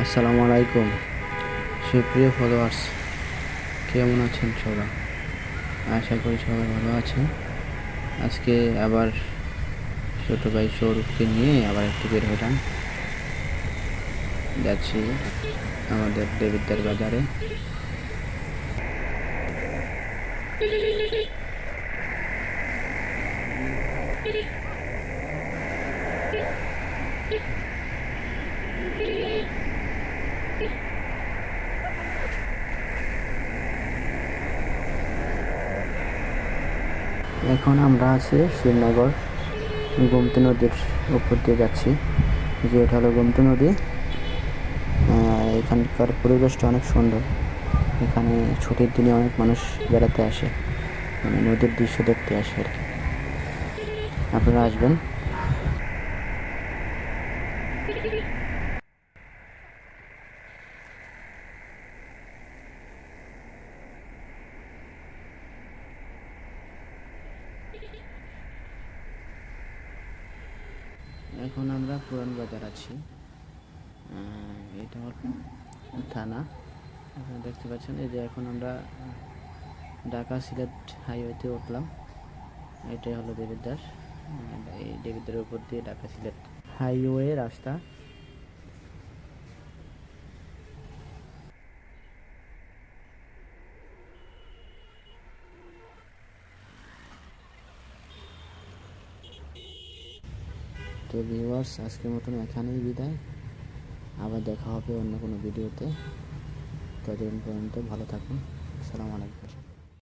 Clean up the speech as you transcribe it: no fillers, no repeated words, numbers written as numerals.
আসসালামু আলাইকুম সুপ্রিয় ফলোয়ার্স, কেমন আছেন সবাই? আশা করি সবাই ভালো আছেন। আজকে আবার ছোটো ভাই সৌরভকে নিয়ে আবার একটু বের হলাম। যাচ্ছি আমাদের দেবিদ্বার বাজারে। এখন আমরা আছি শ্রীনগর গোমতী নদীর উপর দিয়ে যাচ্ছি, যে এটা হলো গোমতী নদী। এখানকার পরিবেশটা অনেক সুন্দর। এখানে ছুটির দিনে অনেক মানুষ বেড়াতে আসে, মানে নদীর দৃশ্য দেখতে আসে আর কি। আপনারা আসবেন। এখন আমরা পুরান বাজার আছি। এটা হল থানা, আপনারা দেখতে পাচ্ছেন। এই যে এখন আমরা ঢাকা সিলেট হাইওয়েতে উঠলাম। এটাই হলো দেবিদ্বার। এই দেবিদ্বারের উপর দিয়ে ঢাকা সিলেট হাইওয়ে রাস্তা। তো ভিউয়ার্স, আজকের মতন এখানেই বিদায়। আবার দেখা হবে অন্য কোনো ভিডিওতে। ততদিন পর্যন্ত ভালো থাকুন। আসসালামু আলাইকুম।